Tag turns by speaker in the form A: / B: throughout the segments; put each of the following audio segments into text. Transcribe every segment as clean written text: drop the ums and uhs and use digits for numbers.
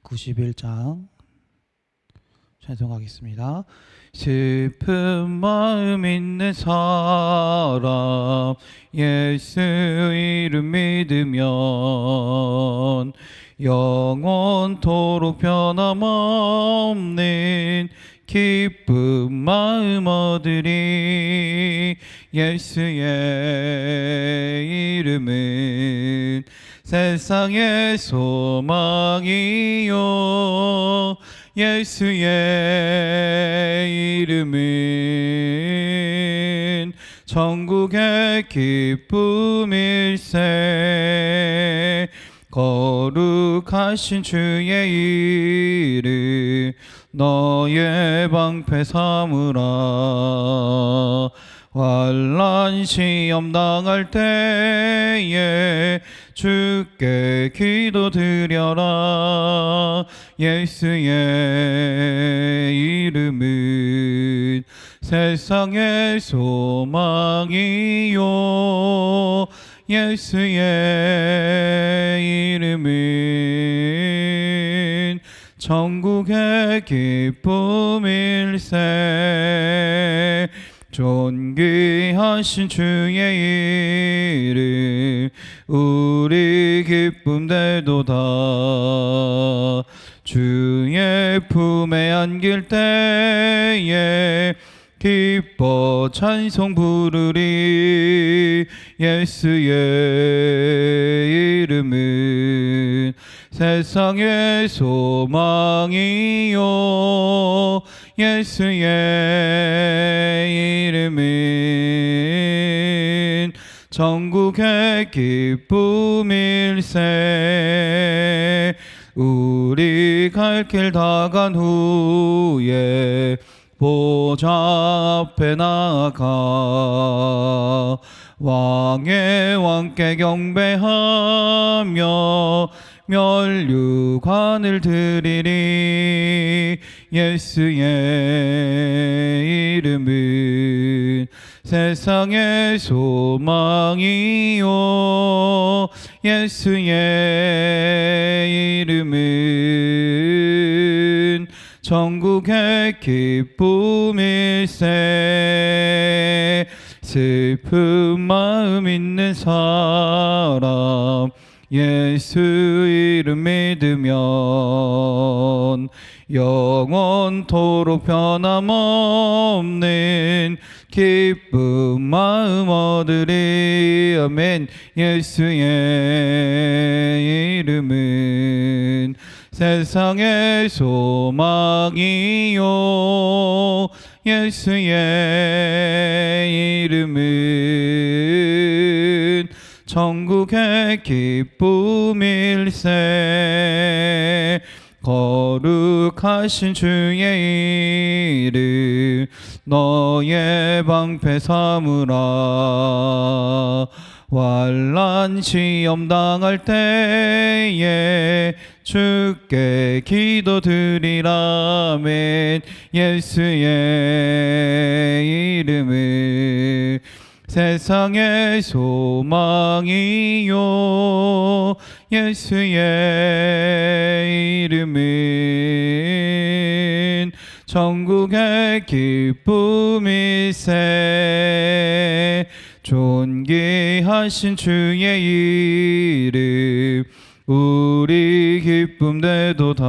A: 91장 찬송하겠습니다. 슬픈 마음 있는 사람 예수 이름 믿으면 영원토록 변함없는 기쁜 마음 얻으리. 예수의 이름은 세상의 소망이요 예수의 이름은 천국의 기쁨일세. 거룩하신 주의 이름 너의 방패 삼으라. 환난 시험 당할 때에 주께 기도드려라. 예수의 이름은 세상의 소망이요 예수의 이름은 천국의 기쁨일세. 존귀하신 주의 이름 우리 기쁨 되도다. 주의 품에 안길 때에 기뻐 찬송 부르리. 예수의 이름은 세상의 소망이요 예수의 이름은 천국의 기쁨일세. 우리 갈 길 다 간 후에 보좌 앞에 나아가 왕의 왕께 경배하며 면류관을 드리리. 예수의 이름은 세상의 소망이요 예수의 이름은 천국의 기쁨일세. 슬픈 마음 있는 사람 예수 이름 믿으면 영원토록 변함없는 기쁜 마음 얻으리. 아멘. 예수의 이름은 세상의 소망이요 예수의 이름은 천국의 기쁨일세. 거룩하신 주의 이름 너의 방패 삼으라. 환난 시험 당할 때에 주께 기도드리라. 아멘. 예수의 이름은 세상의 소망이요 예수의 이름은 천국의 기쁨일세. 존귀하신 주의 이름 우리 기쁨 되도다.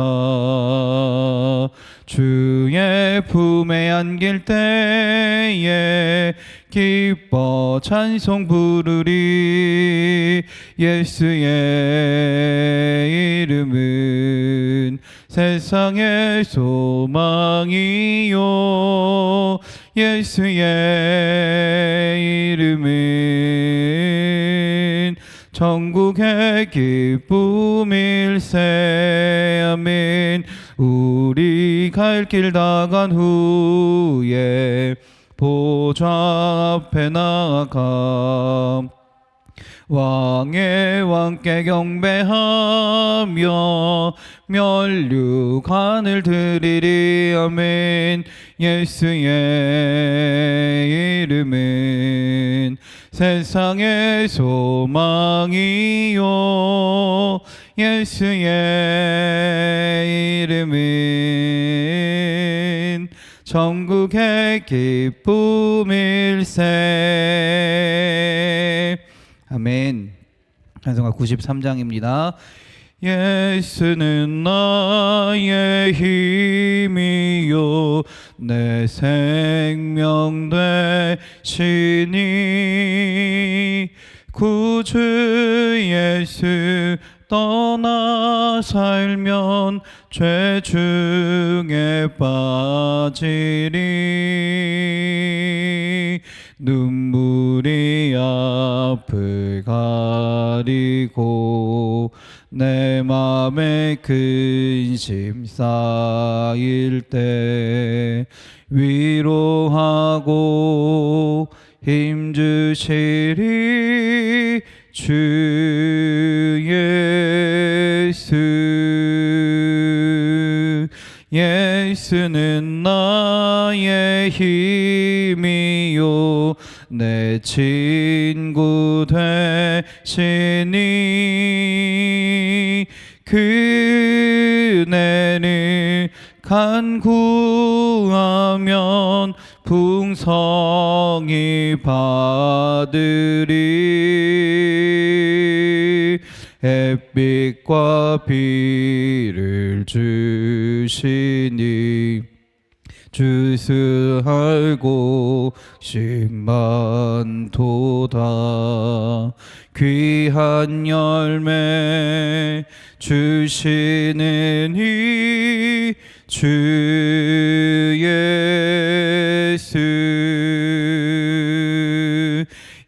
A: 주의 품에 안길 때에 기뻐 찬송 부르리. 예수의 이름은 세상의 소망이요 예수의 이름은 천국의 기쁨일세. 아멘. 우리 갈 길 다 간 후에 보좌 앞에 나아가 왕의 왕께 경배하며 면류관을 드리리. 아멘. 예수의 이름은 세상의 소망이요 예수의 이름은 전국의 기쁨일세. 아멘. 찬송가 93장입니다. 예수는 나의 힘이요 내 생명 되시니 구주 예수 떠나 살면 죄 중에 빠지리. 눈물이 앞을 가리고 내 맘에 근심 쌓일 때 위로하고 힘주시리 주 예수. 예수는 나의 힘이요 내 친구 되시니 그네를 간구하면 풍성히 받으리. 햇빛과 비를 주시니 주스할 곳이 많도다. 귀한 열매 주시는 이 주 예수.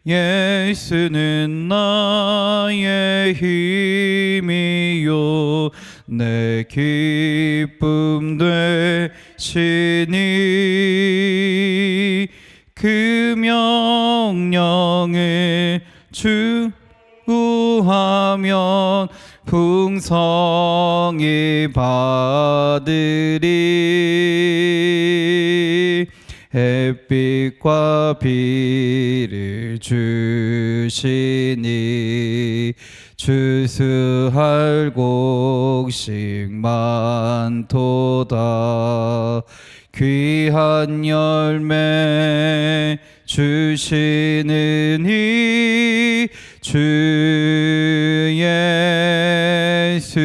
A: 예수는 나의 힘이요 내 기쁨 되시니 그 명령을 주구하면 풍성히 받으리. 햇빛과 비를 주시니 주스할 곡식 많도다. 귀한 열매 주시는 이 주 예수.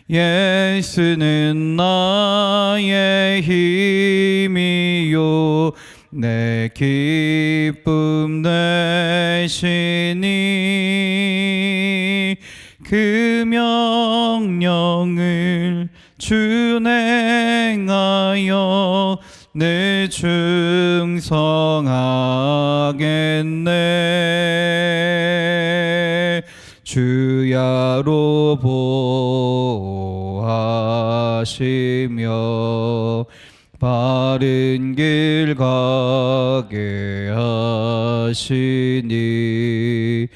A: 예수는 나의 힘이요 내 기쁨 되시니 그 명령을 준행하여 늘 충성하겠네. 주야로 보호하시며 바른 길 가게 하시니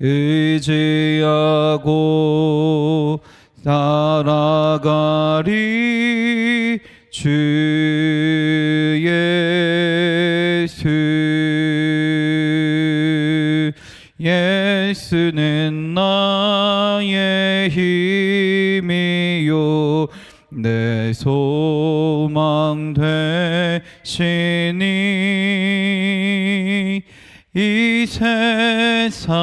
A: 의지하고 살아가리 주 예수. 예수는 나의 힘이요 내 소망 되시니 이 세상을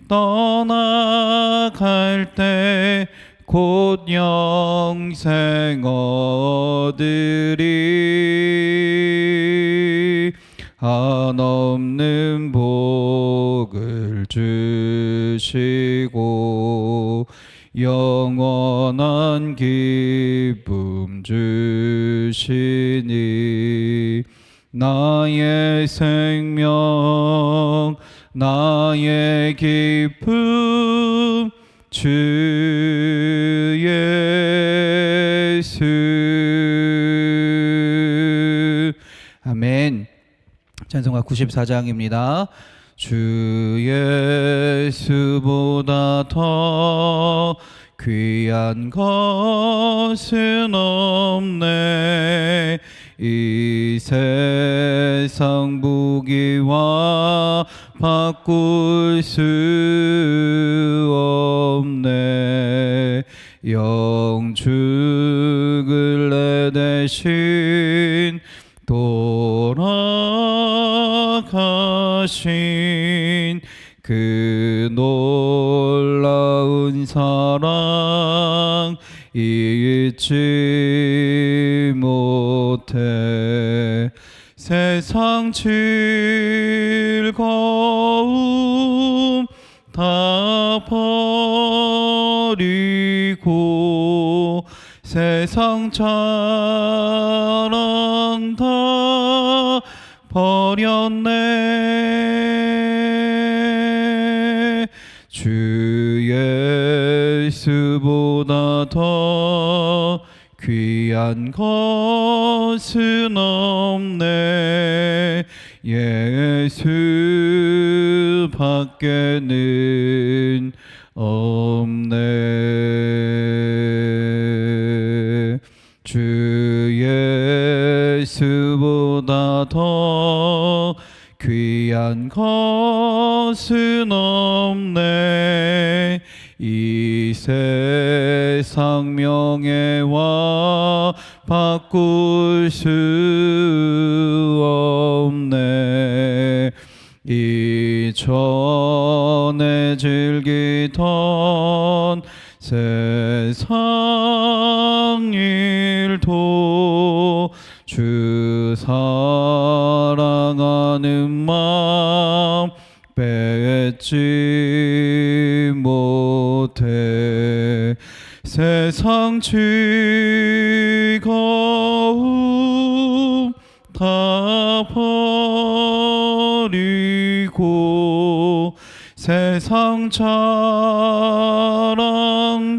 A: 떠나갈 때 곧 영생 얻으리. 한없는 복을 주시고 영원한 기쁨 주시니 나의 생명 나의 기쁨 주 예수. 아멘. 찬송가 94장입니다. 주 예수보다 더 귀한 것은 없네. 이 세상 부귀와 바꿀 수 없네. 대신 돌아가신 그 놀라운 사랑 잊지 못해 세상 즐거움 다 버리고 세상 자랑 다 버렸네. 주 예수보다 더 귀한 것은 없네. 예수밖에는 없네. 주 예수보다 더 귀한 것은 없네. 이 세상 명예와 바꿀 수 없네. 이전에 즐기던 세상 일도 주 사랑하는 마음 뺏지 못해. 세상 즐거움 다 버리고 세상 자랑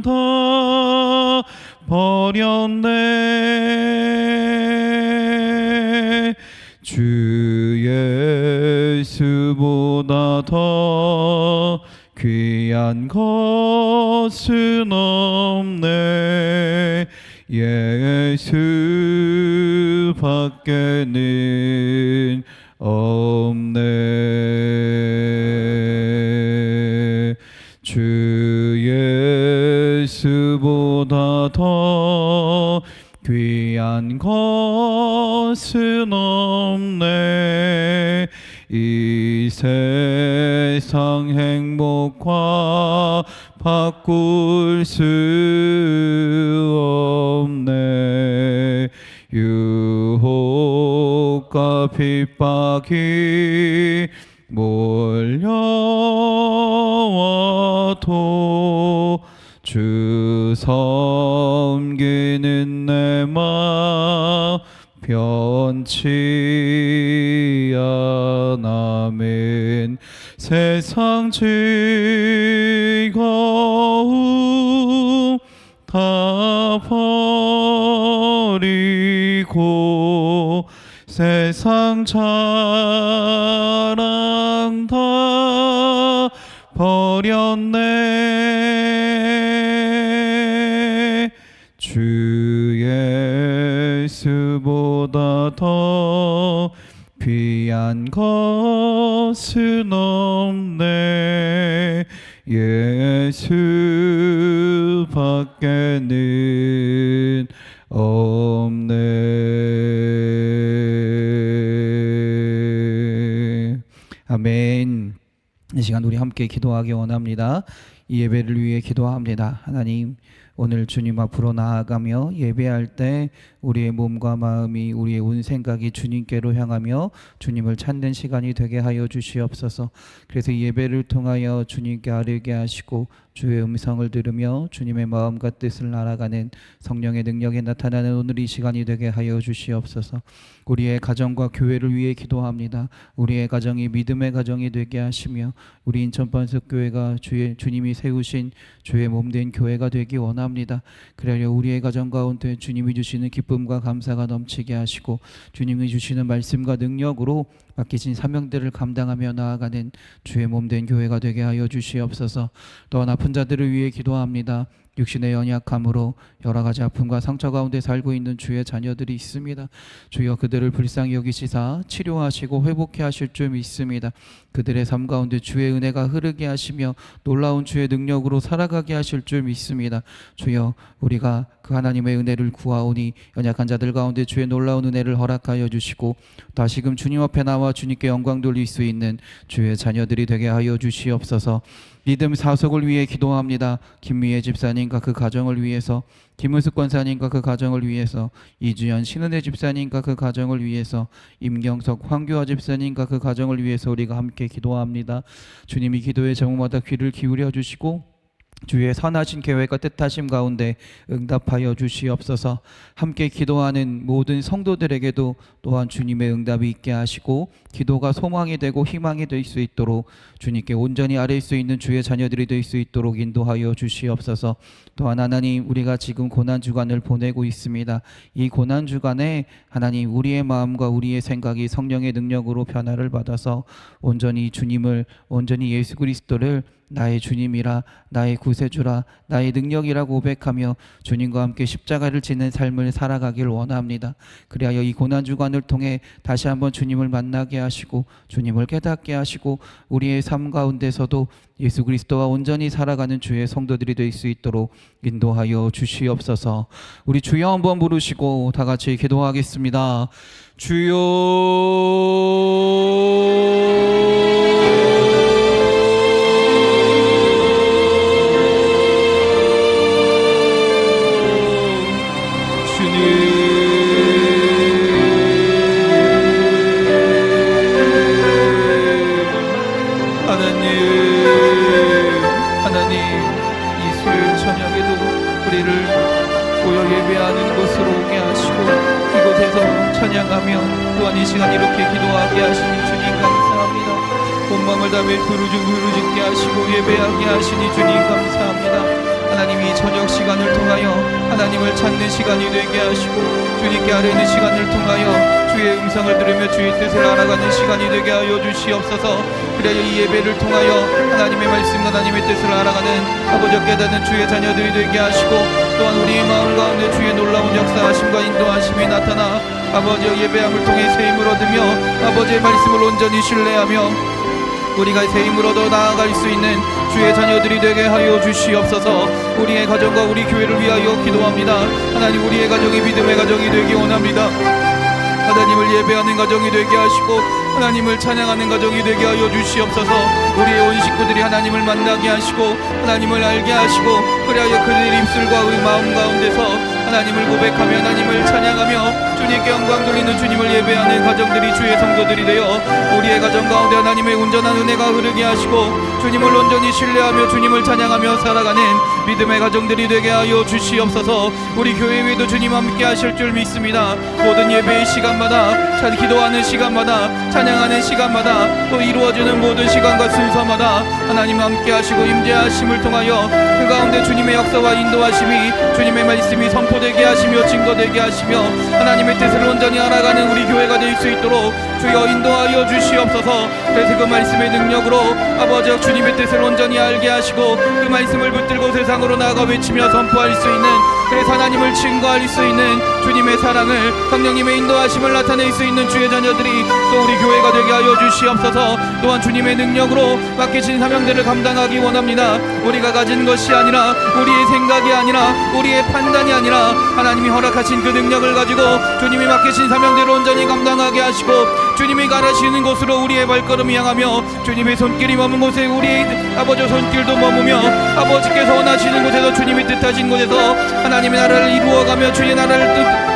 A: 다 버렸네. 주 예수보다 더 귀한 것은 없네. 예수밖에는 없네. 주 예수보다 더 귀한 것은 없네. 이 세상 행복과 바꿀 수 없네. 유혹과 핍박이 몰려와도 주 섬기는 내 마음 변치 않아멘. 세상 즐거움 다 버리고 세상 자랑 다 버렸네. 주 예수보다 더 귀한 것은 없네. 예수밖에는 없네. 아멘. 이 시간 우리 함께 기도하기 원합니다. 이 예배를 위해 기도합니다. 하나님, 오늘 주님 앞으로 나아가며 예배할 때 우리의 몸과 마음이, 우리의 온 생각이 주님께로 향하며 주님을 찾는 시간이 되게 하여 주시옵소서. 그래서 이 예배를 통하여 주님께 아뢰게 하시고 주의 음성을 들으며 주님의 마음과 뜻을 알아가는 성령의 능력이 나타나는 오늘 이 시간이 되게 하여 주시옵소서. 우리의 가정과 교회를 위해 기도합니다. 우리의 가정이 믿음의 가정이 되게 하시며 우리 인천반석교회가 주님이 세우신 주의 몸된 교회가 되기 원합니다. 그러려 우리의 가정 가운데 주님이 주시는 기쁨과 감사가 넘치게 하시고 주님이 주시는 말씀과 능력으로 맡기신 사명들을 감당하며 나아가는 주의 몸된 교회가 되게 하여 주시옵소서. 또한 아픈 자들을 위해 기도합니다. 육신의 연약함으로 여러 가지 아픔과 상처 가운데 살고 있는 주의 자녀들이 있습니다. 주여 그들을 불쌍히 여기시사 치료하시고 회복해 하실 줄 믿습니다. 그들의 삶 가운데 주의 은혜가 흐르게 하시며 놀라운 주의 능력으로 살아가게 하실 줄 믿습니다. 주여 우리가 그 하나님의 은혜를 구하오니 연약한 자들 가운데 주의 놀라운 은혜를 허락하여 주시고 다시금 주님 앞에 나와 주님께 영광 돌릴 수 있는 주의 자녀들이 되게 하여 주시옵소서. 믿음 사속을 위해 기도합니다. 김미애 집사님과 그 가정을 위해서, 김은숙 권사님과 그 가정을 위해서, 이주연 신은혜 집사님과 그 가정을 위해서, 임경석 황교화 집사님과 그 가정을 위해서 우리가 함께 기도합니다. 주님이 기도의 제목마다 귀를 기울여 주시고 주의 선하신 계획과 뜻하심 가운데 응답하여 주시옵소서. 함께 기도하는 모든 성도들에게도 또한 주님의 응답이 있게 하시고 기도가 소망이 되고 희망이 될 수 있도록 주님께 온전히 아뢰일 수 있는 주의 자녀들이 될 수 있도록 인도하여 주시옵소서. 또한 하나님, 우리가 지금 고난주간을 보내고 있습니다. 이 고난주간에 하나님, 우리의 마음과 우리의 생각이 성령의 능력으로 변화를 받아서 온전히 주님을, 온전히 예수 그리스도를 나의 주님이라, 나의 구세주라, 나의 능력이라고 고백하며 주님과 함께 십자가를 지는 삶을 살아가길 원합니다. 그리하여 이 고난주간을 통해 다시 한번 주님을 만나게 하시고 주님을 깨닫게 하시고 우리의 삶 가운데서도 예수 그리스도와 온전히 살아가는 주의 성도들이 될 수 있도록 인도하여 주시옵소서. 우리 주여 한번 부르시고 다 같이 기도하겠습니다. 주여 찬양하며 또한 이 시간 이렇게 기도하게 하시니 주님 감사합니다. 온 마음을 다해 부르짖게 하시고 예배하게 하시니 주님 감사합니다. 하나님, 이 저녁 시간을 통하여 하나님을 찾는 시간이 되게 하시고 주님께 아뢰는 시간을 통하여 주의 음성을 들으며 주의 뜻을 알아가는 시간이 되게 하여 주시옵소서. 그래야 이 예배를 통하여 하나님의 말씀과 하나님의 뜻을 알아가는 아버지 깨닫는 주의 자녀들이 되게 하시고 또한 우리의 마음 가운데 주의 놀라운 역사하심과 인도하심이 나타나 아버지의 예배함을 통해 새 힘을 얻으며 아버지의 말씀을 온전히 신뢰하며 우리가 새 힘을 얻어 나아갈 수 있는 주의 자녀들이 되게 하여 주시옵소서. 우리의 가정과 우리 교회를 위하여 기도합니다. 하나님, 우리의 가정이 믿음의 가정이 되기 원합니다. 하나님을 예배하는 가정이 되게 하시고 하나님을 찬양하는 가정이 되게 하여 주시옵소서. 우리의 온 식구들이 하나님을 만나게 하시고 하나님을 알게 하시고 그리하여 그들의 입술과 마음 가운데서 하나님을 고백하며 하나님을 찬양하며 주님께 영광 돌리는 주님을 예배하는 가정들이 주의 성도들이 되어 우리의 가정 가운데 하나님의 온전한 은혜가 흐르게 하시고 주님을 온전히 신뢰하며 주님을 찬양하며 살아가는 믿음의 가정들이 되게 하여 주시옵소서. 우리 교회 위에도 주님 함께 하실 줄 믿습니다. 모든 예배의 시간마다 기도하는 시간마다 찬양하는 시간마다 또 이루어지는 모든 시간과 순서마다 하나님 함께 하시고 임재하심을 통하여 그 가운데 주님의 역사와 인도하심이 주님의 말씀이 선포되게 하시며 증거되게 하시며 하나님의 뜻을 온전히 알아가는 우리 교회가 될 수 있도록 주여 인도하여 주시옵소서. 그래서 그 말씀의 능력으로 아버지 주님의 뜻을 온전히 알게 하시고 그 말씀을 붙들고 세상으로 나아가 외치며 선포할 수 있는, 그래서 하나님을 증거할 수 있는 주님의 사랑을 성령님의 인도하심을 나타낼 수 있는 주의 자녀들이 또 우리 교회가 되게 하여 주시옵소서. 또한 주님의 능력으로 맡기신 사명들을 감당하기 원합니다. 우리가 가진 것이 아니라 우리의 생각이 아니라 우리의 판단이 아니라 하나님이 허락하신 그 능력을 가지고 주님이 맡기신 사명들을 온전히 감당하게 하시고 주님이 가르치는 곳으로 우리의 발걸음이 향하며 주님의 손길이 머문 곳에 우리의 아버지 손길도 머무며 아버지께서 원하시는 곳에서 주님이 뜻하신 곳에서 하나님의 나라를 이루어가며 주의 나라를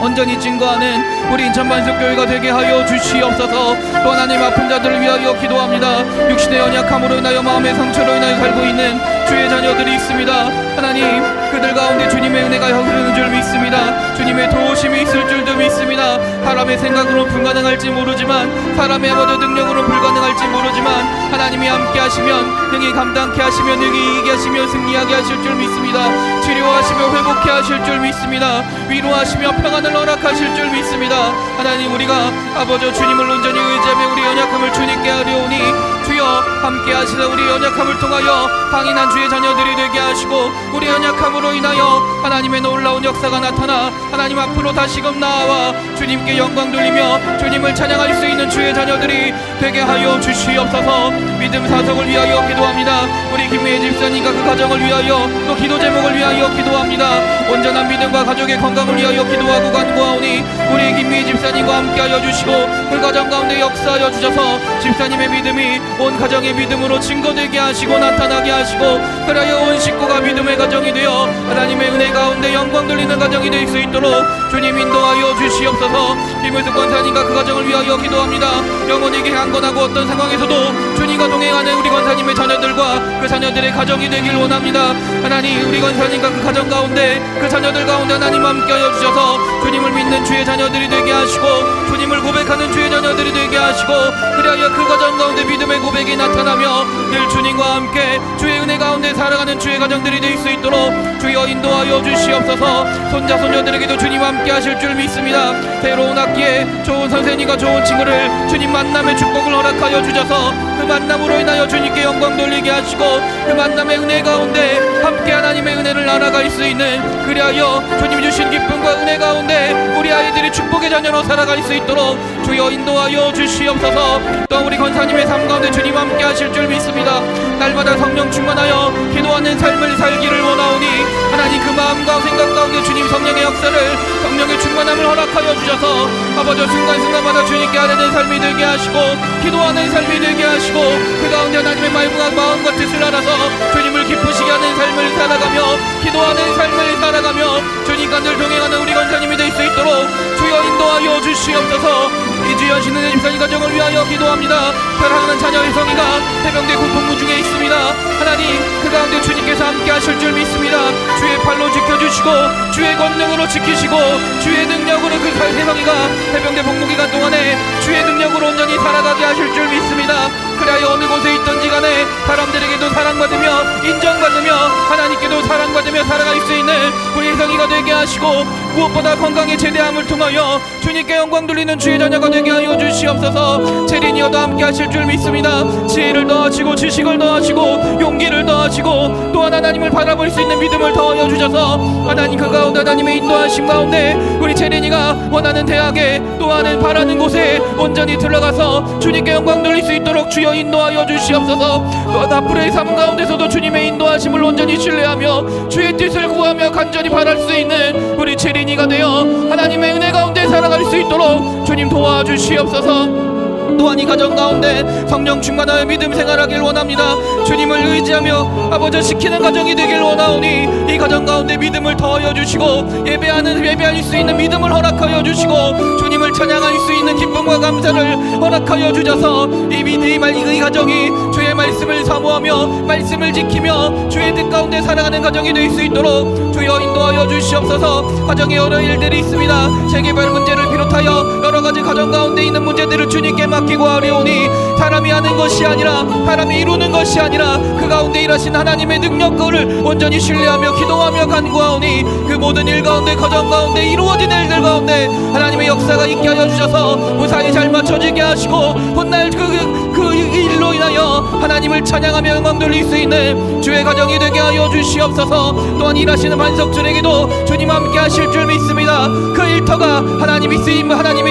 A: 온전히 증거하는 우리 인천만석교회가 되게 하여 주시옵소서. 또 하나님, 아픈 자들을 위하여 기도합니다. 육신의 연약함으로 인하여 마음의 상처로 인하여 살고 있는 주의 자녀들이 있습니다. 하나님, 그들 가운데 주님의 은혜가 흐르는 줄 믿습니다. 주님의 도우심이 있을 줄도 믿습니다. 사람의 생각으로 불가능할지 모르지만 사람의 아버지 능력으로 불가능할지 모르지만 하나님이 함께 하시면 능히 감당케 하시며 능히 이기게 하시며 승리하게 하실 줄 믿습니다. 치료하시며 회복케 하실 줄 믿습니다. 위로하시며 평안을 허락하실 줄 믿습니다. 하나님, 우리가 아버지 주님을 온전히 의지하며 우리 연약함을 주님께 하려오니 주여 주여 함께 하시는 우리 연약함을 통하여 강인한 주의 자녀들이 되게 하시고 우리 연약함으로 인하여 하나님의 놀라운 역사가 나타나 하나님 앞으로 다시금 나아와 주님께 영광 돌리며 주님을 찬양할 수 있는 주의 자녀들이 되게 하여 주시옵소서. 믿음 사성을 위하여 기도합니다. 우리 김미애 집사님과 그 가정을 위하여 또 기도 제목을 위하여 기도합니다. 온전한 믿음과 가족의 건강을 위하여 기도하고 간구하오니 우리 김미애 집사님과 함께하여 주시고 그 가정 가운데 역사하여 주셔서 집사님의 믿음이 온 가정의 믿음으로 증거되게 하시고 나타나게 하시고 그리하여 온 식구가 믿음의 가정이 되어 하나님의 은혜 가운데 영광 돌리는 가정이 될 수 있도록 주님 인도하여 주시옵소서. 김은숙 권사님과 그 가정을 위하여 기도합니다. 영혼에게 강건하고 어떤 상황에서도 주님과 동행하는 우리 권사님의 자녀들과 그 자녀들의 가정이 되길 원합니다. 하나님 우리 권사님과 그 가정 가운데 그 자녀들 가운데 하나님 함께하여 주셔서 주님을 믿는 주의 자녀들이 되게 하시고 주님을 고백하는 주의 자녀들이 되게 하시고 그리하여 그 가정 가운데 믿음의 고백이 나타나며 늘 주님과 함께 주의 은혜 가운데 살아가는 주의 가정들이 될 수 있도록 주여 인도하여 주시옵소서. 손자 손녀들에게도 주님 함께 하실 줄 믿습니다. 새로운 학기에 좋은 선생님과 좋은 친구를 주님 만남의 축복을 허락하여 주셔서 그 만남으로 인하여 주님께 영광 돌리게 하시고 그 만남의 은혜 가운데 함께 하나님의 은혜를 알아갈 수 있는 그리하여 주님 주신 기쁨과 은혜 가운데 우리 아이들이 축복의 자녀로 살아갈 수 있도록 주여 인도하여 주시옵소서. 또 우리 권사님의 삶 가운데 주님 함께 하실 줄 믿습니다. 날마다 성령 충만하여 기도하는 삶을 살기를 원하오니 하나님 그 마음과 생각 가운데 주님 성령의 역사를 성령의 충만함을 허락하여 주셔서 아버지 순간순간마다 주님께 아뢰는 삶이 되게 하시고 기도하는 삶이 되게 하시고 그 가운데 하나님의 마음과 뜻을 알아서 주님을 기쁘시게 하는 삶을 살아가며 기도하는 삶을 살아가며 주님과 늘 동행하는 우리 권사님이 될 수 있도록 주여 인도하여 주시옵소서. 이주연 신은혜 집사님 가정을 위하여 기도합니다. 사랑하는 자녀 혜성이가 해병대 군복무 중에 있습니다. 하나님 그 가운데 주님께서 함께 하실 줄 믿습니다. 주의 팔로 지켜주시고 주의 권능으로 지키시고 주의 능력으로 그 혜성이가 해병대 복무기간 동안에 주의 능력으로 온전히 살아가게 하실 줄 믿습니다. 그리하여 어느 곳에 있든지 간에 사람들에게도 사랑받으며 인정받으며 하나님께도 사랑받으며 살아갈 수 있는 우리 혜성이가 되게 하시고 무엇보다 건강의 제대함을 통하여 주님께 영광 돌리는 주의 자녀가 되게 하여 주시옵소서. 재린이여도 함께 하실 줄 믿습니다. 지혜를 더하시고 지식을 더하시고 용기를 더하시고 또한 하나님을 바라볼 수 있는 믿음을 더하여 주셔서 하나님 그 가운데 하나님의 인도하심 가운데 우리 재린이가 원하는 대학에 또한 바라는 곳에 온전히 들어가서 주님께 영광 돌릴 수 있도록 주여 인도하여 주시옵소서. 또한 앞으로의 삶 가운데서도 주님의 인도하심을 온전히 신뢰하며 주의 뜻을 구하며 간절히 바랄 수 있는 우리 재린이가 되어 하나님의 은혜 가운데 살아갈 수 있도록 주님 도와주시옵소서. 또한 이 가정 가운데 성령 충만하여 믿음 생활하길 원합니다. 주님을 의지하며 아버지 시키는 가정이 되길 원하오니 이 가정 가운데 믿음을 더하여 주시고 예배할 수 있는 믿음을 허락하여 주시고 주님을 찬양할 수 있는 기쁨과 감사를 허락하여 주셔서 이 가정이 주의 말씀을 사모하며 말씀을 지키며 주의 뜻 가운데 살아가는 가정이 될 수 있도록 주여 인도하여 주시옵소서. 가정에 여러 일들이 있습니다. 재개발 문제를 비롯하여 여러 가지 가정 가운데 있는 문제들을 주님께 맡기고 하려오니 사람이 하는 것이 아니라 사람이 이루는 것이 아니라 그 가운데 일하신 하나님의 능력을 온전히 신뢰하며 기도하며 간구하오니 그 모든 일 가운데 가정 가운데 이루어진 일들 가운데 하나님의 역사가 있게 하여 주셔서 무사히 잘 맞춰지게 하시고 훗날 그 일로 인하여 하나님을 찬양하며 영광 돌릴 수 있는 주의 가정이 되게 하여 주시옵소서. 또한 일하시는 반석준에게도 주님 함께 하실 줄 믿습니다. 그 일터가 하나님이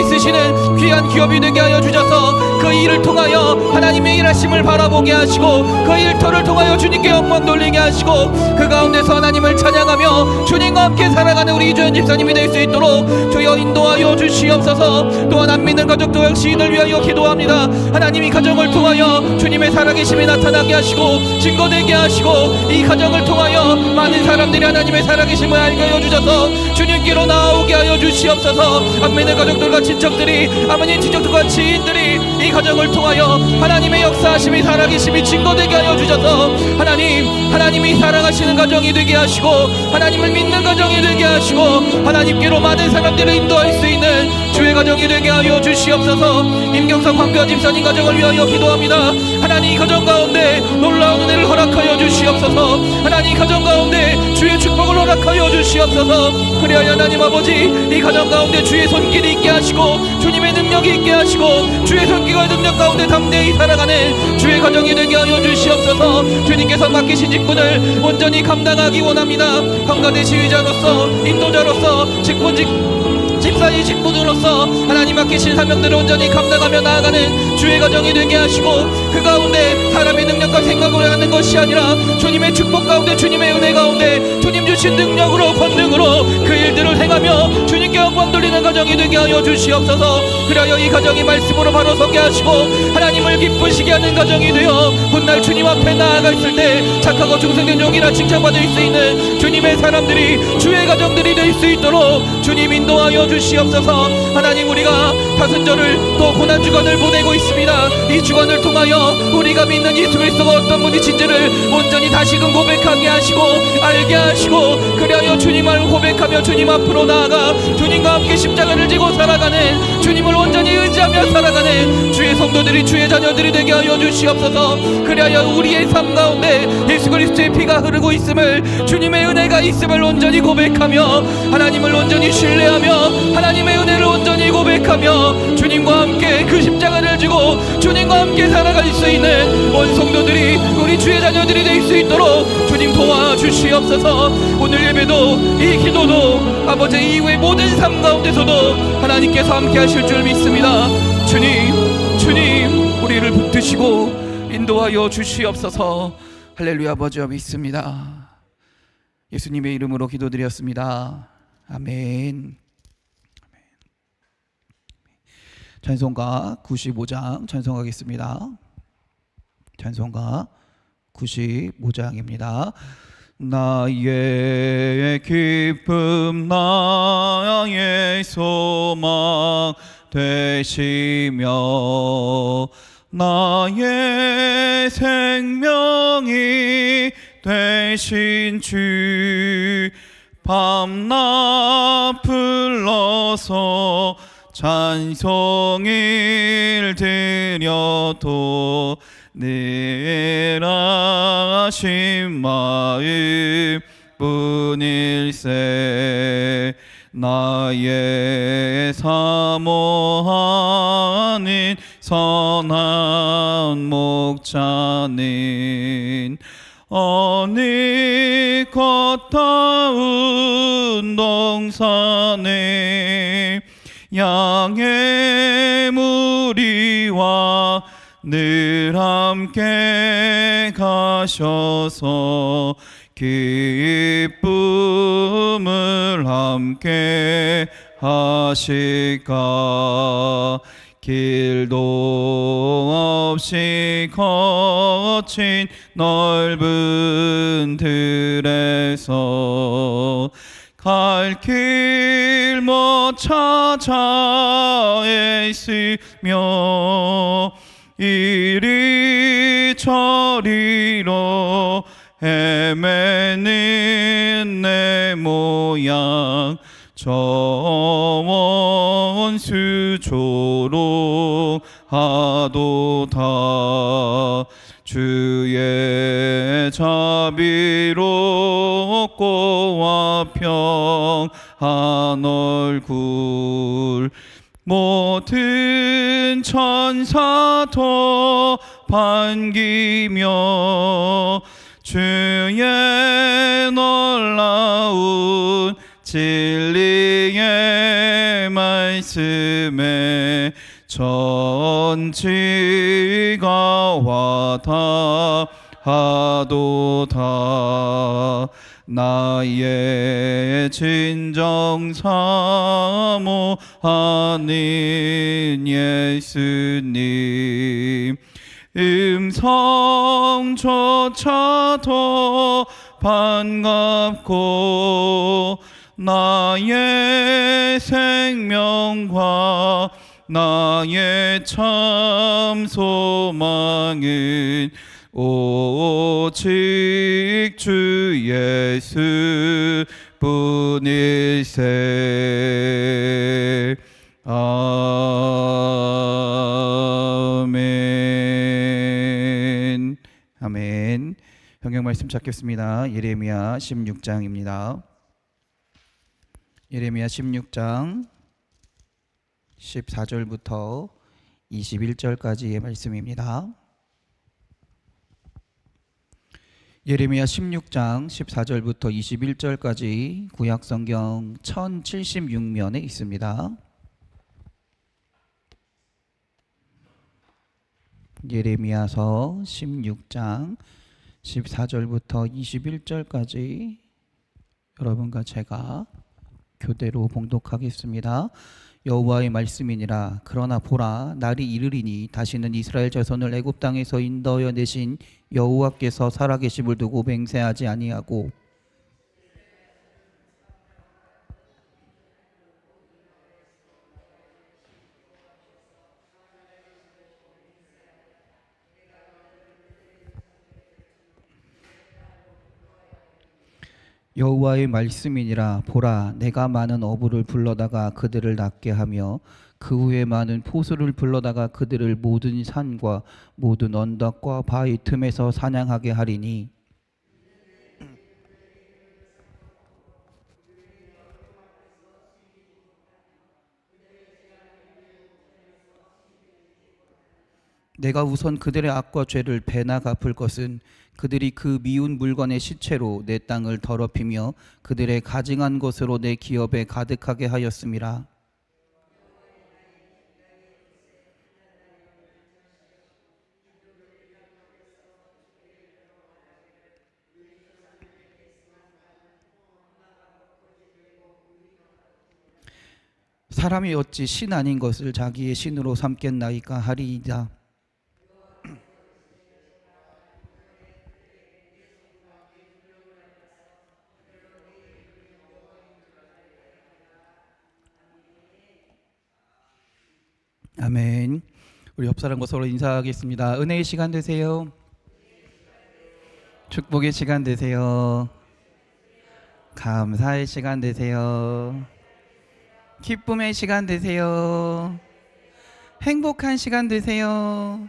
A: 쓰시는 귀한 기업이 되게 하여 주셔서 그 일을 통하여 하나님의 일하심을 바라보게 하시고 그 일터를 통하여 주님께 영광 돌리게 하시고 그 가운데서 하나님을 찬양하며 주님과 함께 살아가는 우리 이주연 집사님이 될 수 있도록 주여 인도하여 주시옵소서. 또한 안 믿는 가족도 역시 이들 위하여 기도합니다. 하나님이 가정을 통하여 주님의 살아계심이 나타나게 하시고 증거되게 하시고 이 가정을 통하여 많은 사람들이 하나님의 살아계심을 알게 하여 주셔서 주님께로 나오게 하여 주시옵소서. 안 믿는 가족들과 친척들이 아버님 친척들과 지인들이 이 가정을 통하여 하나님의 역사하심이 살아계심이 증거되게 하여 주셔서 하나님이 사랑하시는 가정이 되게 하시고 하나님을 믿는 가정이 되게 하시고 하나님께로 많은 사람들을 인도할 수 있는 주의 가정이 되게 하여 주시옵소서. 임경석 황교안 집사님 가정을 위하여 기도합니다. 하나님 이 가정 가운데 놀라운 은혜를 허락하여 주시옵소서. 하나님 이 가정 가운데 주의 축복을 허락하여 주시옵소서. 그리하여 하나님 아버지, 이 가정 가운데 주의 손길이 있게 하시고 주님의 능력이 있게 하시고 주의 손길과 능력 가운데 담대히 살아가는 주의 가정이 되게 하여 주시옵소서. 주님께서 맡기신 직분을 온전히 감당하기 원합니다. 한가대 지휘자로서, 인도자로서, 집사의 직분으로서 하나님 맡기신 사명들을 온전히 감당하며 나아가는 주의 가정이 되게 하시고, 그 가운데 사람의 능력과 생각으로 하는 것이 아니라 주님의 축복 가운데, 주님의 은혜 가운데 주님 주신 능력으로, 권능으로 그 일들을 행하며 주님께 영광 돌리는 가정이 되게 하여 주시옵소서. 그리하여 이 가정이 말씀으로 바로 서게 하시고 하나님을 기쁘시게 하는 가정이 되어 훗날 주님 앞에 나아가 있을 때 착하고 충성된 종이라 칭찬받을 수 있는 주님의 사람들이, 주의 가정들이 될 수 있도록 주님 인도하여 주시옵소서. 하나님, 우리가 다순절을 또 고난주간을 보내고 있습니다. 이 주간을 통하여 우리가 믿는 예수 그리스도가 어떤 분이신지를 온전히 다시금 고백하게 하시고 알게 하시고, 그리하여 주님을 고백하며 주님 앞으로 나아가 주님과 함께 십자가를 지고 살아가는, 주님을 온전히 의지하며 살아가는 주의 성도들이, 주의 자녀들이 되게 하여 주시옵소서. 그리하여 우리의 삶 가운데 예수 그리스도의 피가 흐르고 있음을, 주님의 은혜가 있음을 온전히 고백하며 하나님을 온전히 신뢰하며 하나님의 은혜를 온전히 고백하며 주님과 함께 그 십자가를 지고 주님과 함께 살아갈 수 있는 온 성도들이, 우리 주의 자녀들이 될 수 있도록 주님 도와주시옵소서. 오늘 예배도, 이 기도도 아버지 이후의 모든 삶 가운데서도 하나님께서 함께 하실 줄 믿습니다. 주님 우리를 붙드시고 인도하여 주시옵소서. 할렐루야. 아버지와 믿습니다. 예수님의 이름으로 기도드렸습니다. 아멘. 찬송가 95장 찬송하겠습니다. 찬송가 95장입니다. 나의 기쁨, 나의 소망 되시며 나의 생명이 되신 주, 밤낮 불러서 찬송을 드려도 늘 아신 마음 뿐일세. 나의 사모하는 선한 목자는 어느 걷다운 동산에 양의 무리와 늘 함께 가셔서 기쁨을 함께 하실까. 길도 없이 거친 넓은 들에서 갈 길 못 찾아 애쓰며 이리 저리로 헤매는 내 모양, 저 원수 조롱하도다. 주의 자비롭고 평한 얼굴, 모든 천사도 반기며 주의 놀라운 진리의 말씀에 전지가 와닿하도다. 나의 진정 사모하는 예수님, 음성조차도 반갑고 나의 생명과 나의 참 소망은 오직 주 예수 뿐일세. 아멘. 아멘. 성경 말씀 찾겠습니다. 예레미야 16장입니다. 예레미야 16장 14절부터 21절까지의 말씀입니다. 예레미야 16장 14절부터 21절까지 구약성경 1076면에 있습니다. 예레미야서 16장 14절부터 21절까지 여러분과 제가 교대로 봉독하겠습니다. 여호와의 말씀이니라. 그러나 보라, 날이 이르리니 다시는 이스라엘 자손을 애굽 땅에서 인도하여 내신 여호와께서 살아계심을 두고 맹세하지 아니하고 여호와의 말씀이니라. 보라, 내가 많은 어부를 불러다가 그들을 낫게 하며 그 후에 많은 포수를 불러다가 그들을 모든 산과 모든 언덕과 바위 틈에서 사냥하게 하리니 내가 우선 그들의 악과 죄를 배나 갚을 것은 그들이 그 미운 물건의 시체로 내 땅을 더럽히며 그들의 가증한 것으로 내 기업에 가득하게 하였음이라. 사람이 어찌 신 아닌 것을 자기의 신으로 삼겠나이까 하리이다. 아멘. 우리 옆 사람과 서로 인사하겠습니다. 은혜의 시간 되세요. 축복의 시간 되세요. 감사의 시간 되세요. 기쁨의 시간 되세요. 행복한 시간 되세요.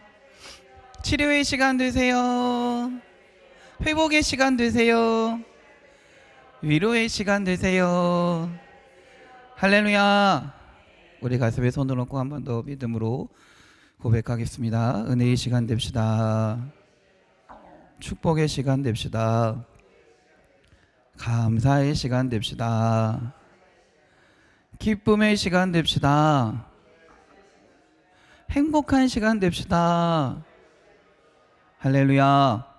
A: 치료의 시간 되세요. 회복의 시간 되세요. 위로의 시간 되세요. 할렐루야. 우리 가슴에 손을 얹고 한 번 더 믿음으로 고백하겠습니다. 은혜의 시간 됩시다. 축복의 시간 됩시다. 감사의 시간 됩시다. 기쁨의 시간 됩시다. 행복한 시간 됩시다. 할렐루야.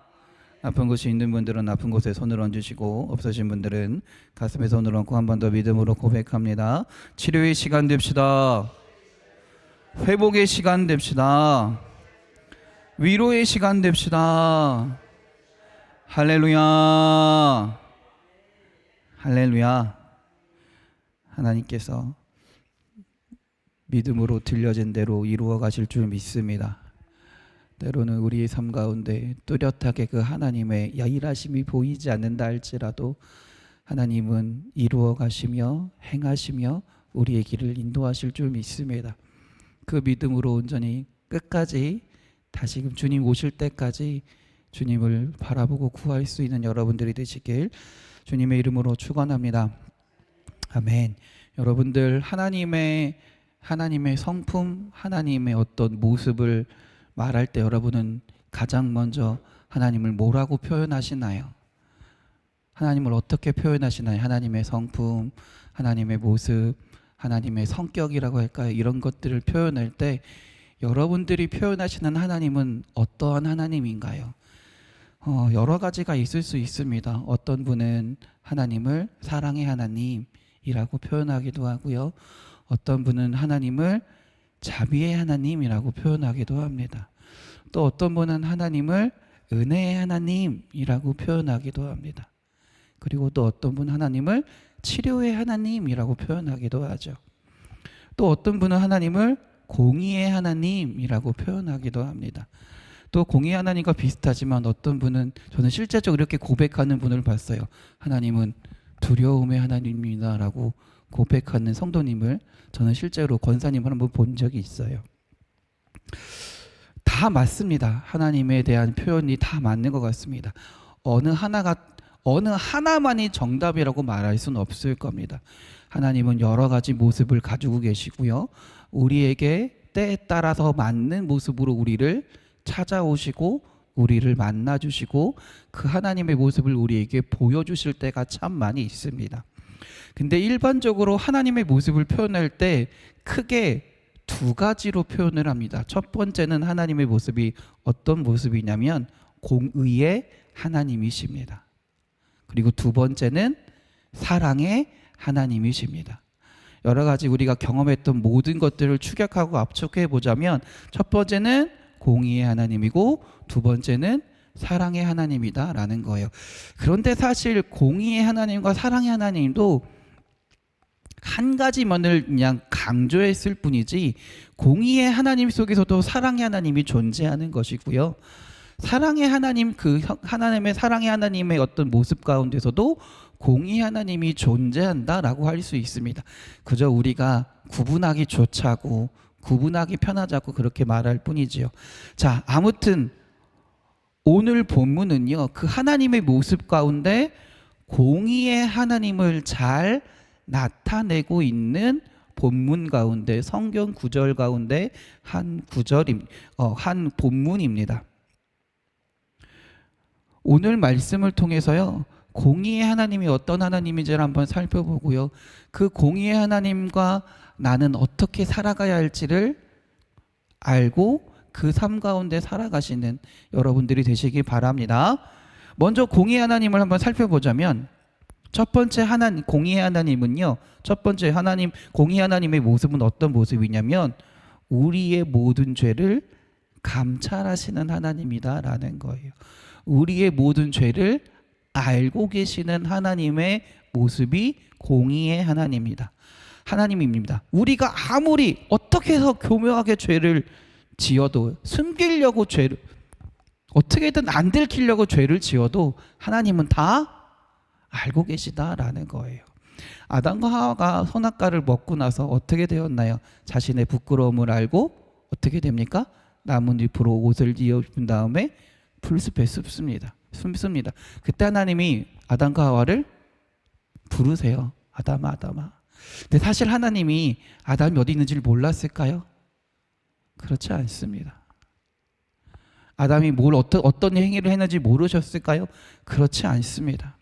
A: 아픈 곳이 있는 분들은 아픈 곳에 손을 얹으시고 없으신 분들은 가슴에 손을 얹고 한 번 더 믿음으로 고백합니다. 치료의 시간 됩시다. 회복의 시간 됩시다. 위로의 시간 됩시다. 할렐루야. 할렐루야. 하나님께서 믿음으로 들려진 대로 이루어 가실 줄 믿습니다. 때로는 우리의 삶 가운데 뚜렷하게 그 하나님의 일하심이 보이지 않는다 할지라도 하나님은 이루어 가시며 행하시며 우리의 길을 인도하실 줄 믿습니다. 그 믿음으로 온전히 끝까지 다시금 주님 오실 때까지 주님을 바라보고 구할 수 있는 여러분들이 되시길 주님의 이름으로 축원합니다. 아멘. 여러분들 하나님의 성품, 하나님의 어떤 모습을 말할 때 여러분은 가장 먼저 하나님을 뭐라고 표현하시나요? 하나님을 어떻게 표현하시나요? 하나님의 성품, 하나님의 모습, 하나님의 성격이라고 할까요? 이런 것들을 표현할 때 여러분들이 표현하시는 하나님은 어떠한 하나님인가요? 여러 가지가 있을 수 있습니다. 어떤 분은 하나님을 사랑의 하나님이라고 표현하기도 하고요. 어떤 분은 하나님을 자비의 하나님이라고 표현하기도 합니다. 또 어떤 분은 하나님을 은혜의 하나님이라고 표현하기도 합니다. 그리고 또 어떤 분은 하나님을 치료의 하나님이라고 표현하기도 하죠. 또 어떤 분은 하나님을 공의의 하나님이라고 표현하기도 합니다. 또 공의의 하나님과 비슷하지만 어떤 분은 저는 실제적으로 이렇게 고백하는 분을 봤어요. 하나님은 두려움의 하나님이다라고 고백하는 성도님을 저는 실제로 권사님을 한번 본 적이 있어요. 다 맞습니다. 하나님에 대한 표현이 다 맞는 것 같습니다. 어느 하나만이 정답이라고 말할 수는 없을 겁니다. 하나님은 여러 가지 모습을 가지고 계시고요. 우리에게 때에 따라서 맞는 모습으로 우리를 찾아오시고 우리를 만나주시고 그 하나님의 모습을 우리에게 보여주실 때가 참 많이 있습니다. 근데 일반적으로 하나님의 모습을 표현할 때 크게 두 가지로 표현을 합니다. 첫 번째는 하나님의 모습이 어떤 모습이냐면 공의의 하나님이십니다. 그리고 두 번째는 사랑의 하나님이십니다. 여러 가지 우리가 경험했던 모든 것들을 추격하고 압축해 보자면 첫 번째는 공의의 하나님이고 두 번째는 사랑의 하나님이다라는 거예요. 그런데 사실 공의의 하나님과 사랑의 하나님도 한 가지 면을 그냥 강조했을 뿐이지 공의의 하나님 속에서도 사랑의 하나님이 존재하는 것이고요. 사랑의 하나님, 그 하나님의 사랑의 하나님의 어떤 모습 가운데서도 공의 하나님이 존재한다라고 할 수 있습니다. 그저 우리가 구분하기 좋자고 구분하기 편하자고 그렇게 말할 뿐이지요. 자, 아무튼 오늘 본문은요, 그 하나님의 모습 가운데 공의의 하나님을 잘 나타내고 있는 본문 가운데 성경 구절 가운데 한 본문입니다. 오늘 말씀을 통해서요, 공의의 하나님이 어떤 하나님인지를 한번 살펴보고요, 그 공의의 하나님과 나는 어떻게 살아가야 할지를 알고 그 삶 가운데 살아가시는 여러분들이 되시기 바랍니다. 먼저 공의의 하나님을 한번 살펴보자면 첫 번째 공의의 하나님은요, 첫 번째 공의의 하나님의 모습은 어떤 모습이냐면 우리의 모든 죄를 감찰하시는 하나님이다라는 거예요. 우리의 모든 죄를 알고 계시는 하나님의 모습이 공의의 하나님입니다. 우리가 아무리 어떻게 해서 교묘하게 죄를 지어도 숨기려고 어떻게든 안 들키려고 죄를 지어도 하나님은 다 알고 계시다라는 거예요. 아담과 하와가 선악과를 먹고 나서 어떻게 되었나요? 자신의 부끄러움을 알고 어떻게 됩니까? 나뭇잎으로 옷을 뒤엎은 다음에 풀숲에 숨습니다. 그때 하나님이 아담과 하와를 부르세요. 아담아. 근데 사실 하나님이 아담이 어디 있는지를 몰랐을까요? 그렇지 않습니다. 아담이 어떤 행위를 했는지 모르셨을까요? 그렇지 않습니다.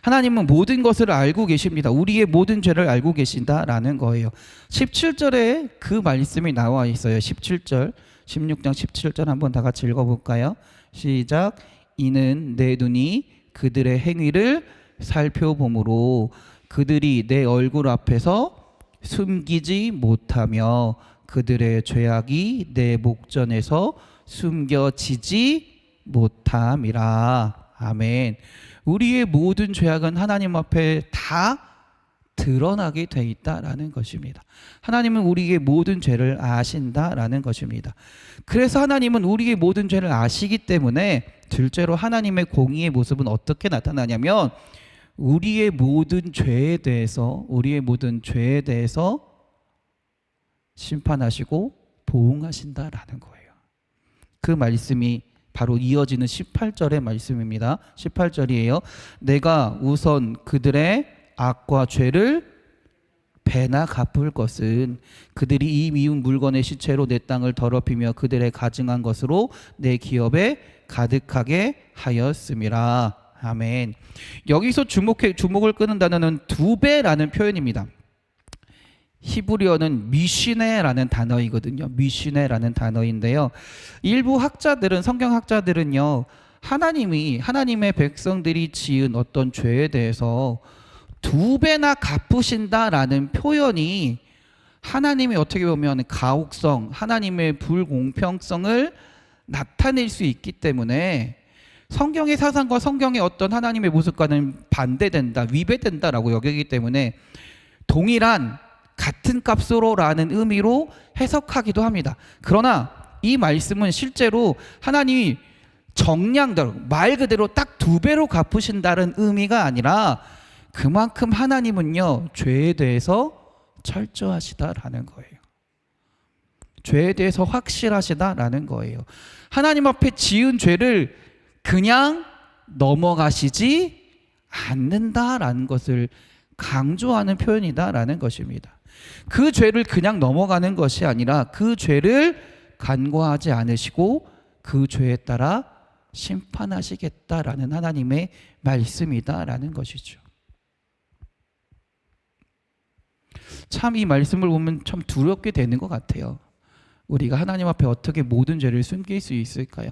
A: 하나님은 모든 것을 알고 계십니다. 우리의 모든 죄를 알고 계신다라는 거예요. 17절에 그 말씀이 나와 있어요. 16장 17절 한번 다 같이 읽어볼까요? 시작. 이는 내 눈이 그들의 행위를 살펴보므로 그들이 내 얼굴 앞에서 숨기지 못하며 그들의 죄악이 내 목전에서 숨겨지지 못함이라. 아멘. 우리의 모든 죄악은 하나님 앞에 다 드러나게 돼 있다라는 것입니다. 하나님은 우리의 모든 죄를 아신다라는 것입니다. 그래서 하나님은 우리의 모든 죄를 아시기 때문에 둘째로 하나님의 공의의 모습은 어떻게 나타나냐면 우리의 모든 죄에 대해서 심판하시고 보응하신다라는 거예요. 그 말씀이 바로 이어지는 18절의 말씀입니다. 18절이에요. 내가 우선 그들의 악과 죄를 배나 갚을 것은 그들이 이 미운 물건의 시체로 내 땅을 더럽히며 그들의 가증한 것으로 내 기업에 가득하게 하였음이라. 아멘. 여기서 주목을 끄는 단어는 두 배라는 표현입니다. 히브리어는 미시네라는 단어이거든요. 미시네라는 단어인데요. 일부 성경학자들은요, 하나님의 백성들이 지은 어떤 죄에 대해서 두 배나 갚으신다라는 표현이 하나님이 어떻게 보면 가혹성, 하나님의 불공평성을 나타낼 수 있기 때문에 성경의 사상과 성경의 어떤 하나님의 모습과는 반대된다, 위배된다라고 여기기 때문에 동일한 같은 값으로라는 의미로 해석하기도 합니다. 그러나 이 말씀은 실제로 하나님이 정량대로 말 그대로 딱 두 배로 갚으신다는 의미가 아니라 그만큼 하나님은요, 죄에 대해서 철저하시다라는 거예요. 죄에 대해서 확실하시다라는 거예요. 하나님 앞에 지은 죄를 그냥 넘어가시지 않는다라는 것을 강조하는 표현이다라는 것입니다. 그 죄를 그냥 넘어가는 것이 아니라 그 죄를 간과하지 않으시고 그 죄에 따라 심판하시겠다라는 하나님의 말씀이다라는 것이죠. 참 이 말씀을 보면 참 두렵게 되는 것 같아요. 우리가 하나님 앞에 어떻게 모든 죄를 숨길 수 있을까요?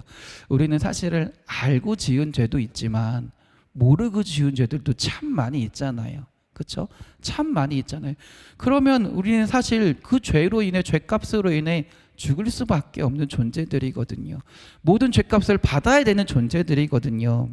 A: 우리는 사실을 알고 지은 죄도 있지만 모르고 지은 죄들도 참 많이 있잖아요. 그렇죠? 참 많이 있잖아요. 그러면 우리는 사실 그 죄로 인해, 죄값으로 인해 죽을 수밖에 없는 존재들이거든요. 모든 죄값을 받아야 되는 존재들이거든요.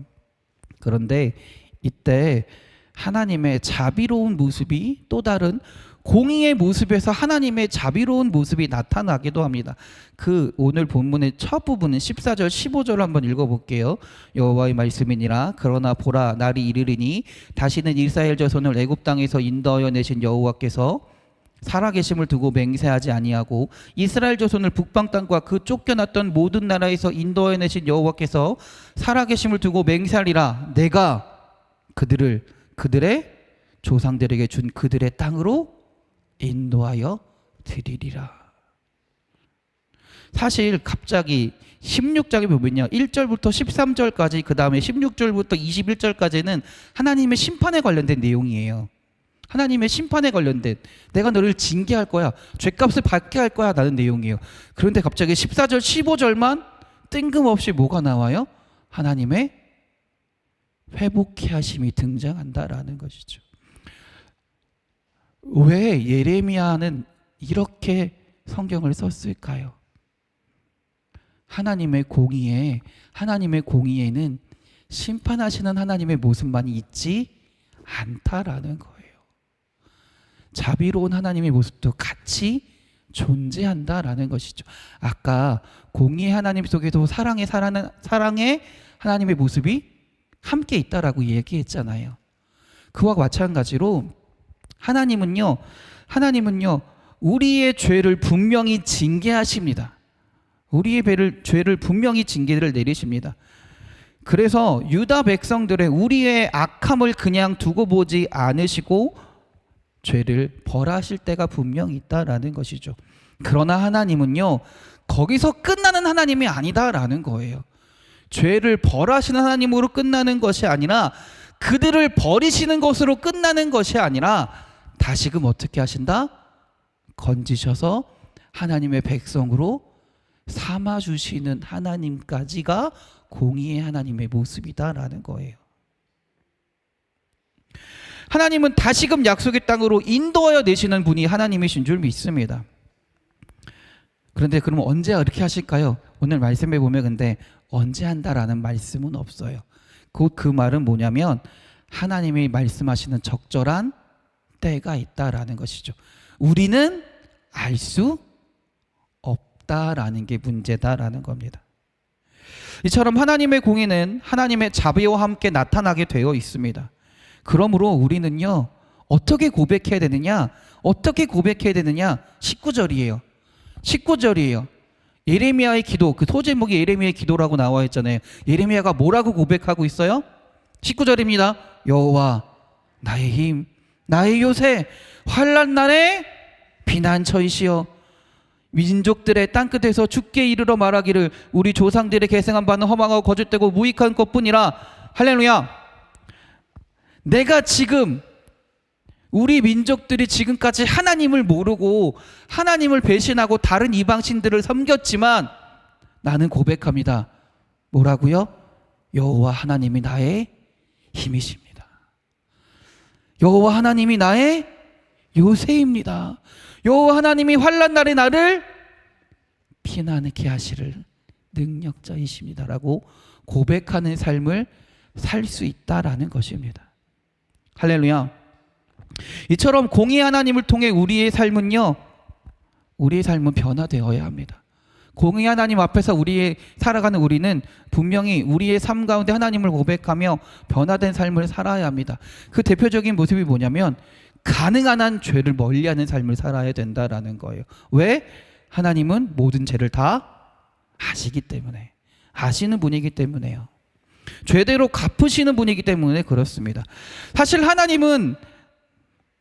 A: 그런데 이때 하나님의 자비로운 모습이 또 다른 공의의 모습에서 하나님의 자비로운 모습이 나타나기도 합니다. 그 오늘 본문의 첫 부분은 14절 15절을 한번 읽어볼게요. 여호와의 말씀이니라. 그러나 보라, 날이 이르리니 다시는 이스라엘 자손을 애굽 땅에서 인도하여 내신 여호와께서 살아계심을 두고 맹세하지 아니하고 이스라엘 자손을 북방 땅과 그 쫓겨났던 모든 나라에서 인도하여 내신 여호와께서 살아계심을 두고 맹세하리라. 내가 그들을 그들의 조상들에게 준 그들의 땅으로 인도하여 드리리라. 사실 갑자기 16장에 보면요, 1절부터 13절까지, 그 다음에 16절부터 21절까지는 하나님의 심판에 관련된 내용이에요. 하나님의 심판에 관련된, 내가 너를 징계할 거야, 죄값을 받게 할 거야 라는 내용이에요. 그런데 갑자기 14절 15절만 뜬금없이 뭐가 나와요? 하나님의 회복케 하심이 등장한다라는 것이죠. 왜 예레미야는 이렇게 성경을 썼을까요? 하나님의 공의에는 심판하시는 하나님의 모습만이 있지 않다라는 거예요. 자비로운 하나님의 모습도 같이 존재한다라는 것이죠. 아까 공의의 하나님 속에도 사랑의 하나님의 모습이 함께 있다라고 얘기했잖아요. 그와 마찬가지로 하나님은요 우리의 죄를 분명히 징계하십니다. 우리의 죄를 분명히 징계를 내리십니다. 그래서 유다 백성들의 우리의 악함을 그냥 두고 보지 않으시고 죄를 벌하실 때가 분명히 있다라는 것이죠. 그러나 하나님은요 거기서 끝나는 하나님이 아니다라는 거예요. 죄를 벌하시는 하나님으로 끝나는 것이 아니라, 그들을 버리시는 것으로 끝나는 것이 아니라 다시금 어떻게 하신다? 건지셔서 하나님의 백성으로 삼아주시는 하나님까지가 공의의 하나님의 모습이다라는 거예요. 하나님은 다시금 약속의 땅으로 인도하여 내시는 분이 하나님이신 줄 믿습니다. 그런데 그럼 언제 이렇게 하실까요? 오늘 말씀해 보면 근데 언제 한다라는 말씀은 없어요. 곧 그 말은 뭐냐면 하나님이 말씀하시는 적절한 때가 있다라는 것이죠. 우리는 알 수 없다라는 게 문제다라는 겁니다. 이처럼 하나님의 공의는 하나님의 자비와 함께 나타나게 되어 있습니다. 그러므로 우리는요 어떻게 고백해야 되느냐? 19절이에요. 예레미야의 기도, 그 소제목이 예레미야의 기도라고 나와 있잖아요. 예레미야가 뭐라고 고백하고 있어요? 19절입니다. 여호와 나의 힘, 나의 요새, 환난 날에 피난처이시여, 민족들의 땅끝에서 주께 이르러 말하기를 우리 조상들의 계승한 바는 허망하고 거짓되고 무익한 것뿐이라. 할렐루야. 내가 지금 우리 민족들이 지금까지 하나님을 모르고 하나님을 배신하고 다른 이방신들을 섬겼지만 나는 고백합니다. 뭐라고요? 여호와 하나님이 나의 힘이십니다. 여호와 하나님이 나의 요새입니다. 여호와 하나님이 환난 날에 나를 피난케 하시를 능력자이십니다라고 고백하는 삶을 살 수 있다라는 것입니다. 할렐루야. 이처럼 공의 하나님을 통해 우리의 삶은 변화되어야 합니다. 공의 하나님 앞에서 살아가는 우리는 분명히 우리의 삶 가운데 하나님을 고백하며 변화된 삶을 살아야 합니다. 그 대표적인 모습이 뭐냐면 가능한 한 죄를 멀리하는 삶을 살아야 된다라는 거예요. 왜? 하나님은 모든 죄를 다 아시기 때문에, 아시는 분이기 때문에요. 죄대로 갚으시는 분이기 때문에 그렇습니다. 사실 하나님은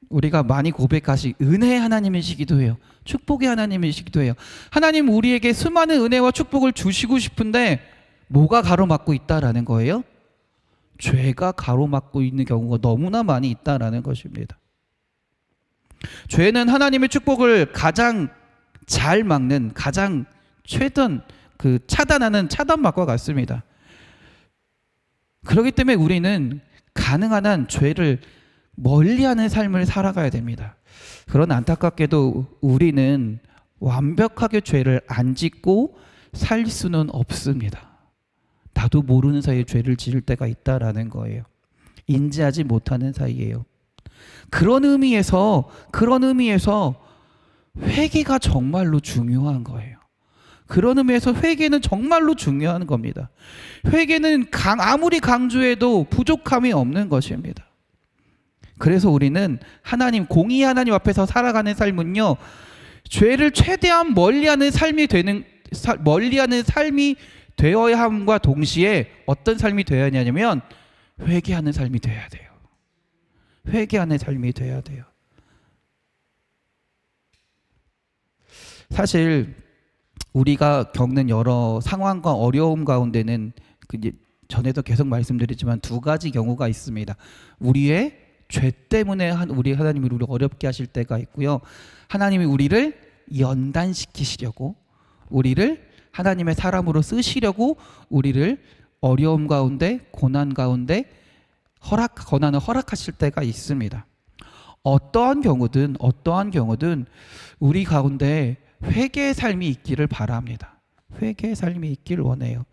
A: 우리가 많이 고백하시 은혜의 하나님이시기도 해요. 축복의 하나님이시기도 해요. 하나님 우리에게 수많은 은혜와 축복을 주시고 싶은데 뭐가 가로막고 있다라는 거예요? 죄가 가로막고 있는 경우가 너무나 많이 있다라는 것입니다. 죄는 하나님의 축복을 가장 잘 막는, 가장 최단 차단하는 차단막과 같습니다. 그렇기 때문에 우리는 가능한 한 죄를 멀리하는 삶을 살아가야 됩니다. 그런 안타깝게도 우리는 완벽하게 죄를 안 짓고 살 수는 없습니다. 나도 모르는 사이에 죄를 지을 때가 있다라는 거예요. 인지하지 못하는 사이에요. 그런 의미에서 회개가 정말로 중요한 거예요. 그런 의미에서 회개는 정말로 중요한 겁니다. 회개는 아무리 강조해도 부족함이 없는 것입니다. 그래서 우리는 하나님, 공의의 하나님 앞에서 살아가는 삶은요, 죄를 최대한 멀리하는 삶이 되어야 함과 동시에 어떤 삶이 되어야 하냐면 회개하는 삶이 되어야 돼요. 회개하는 삶이 되어야 돼요. 사실 우리가 겪는 여러 상황과 어려움 가운데는 전에도 계속 말씀드리지만 두 가지 경우가 있습니다. 우리의 죄 때문에 우리 하나님이 우리를 어렵게 하실 때가 있고요. 하나님이 우리를 연단시키시려고, 우리를 하나님의 사람으로 쓰시려고 우리를 어려움 가운데, 고난 가운데 고난을 허락하실 때가 있습니다. 어떠한 경우든 우리 가운데 회개의 삶이 있기를 바랍니다. 회개의 삶이 있기를 원해요.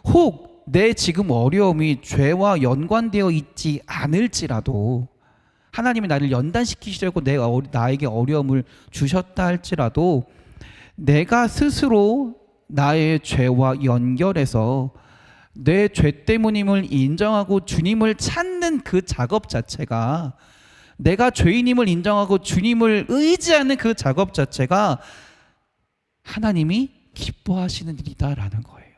A: 혹 내 지금 어려움이 죄와 연관되어 있지 않을지라도, 하나님이 나를 연단시키시려고 나에게 어려움을 주셨다 할지라도, 내가 스스로 나의 죄와 연결해서 내 죄 때문임을 인정하고 주님을 찾는 그 작업 자체가, 내가 죄인임을 인정하고 주님을 의지하는 그 작업 자체가 하나님이 기뻐하시는 일이다라는 거예요.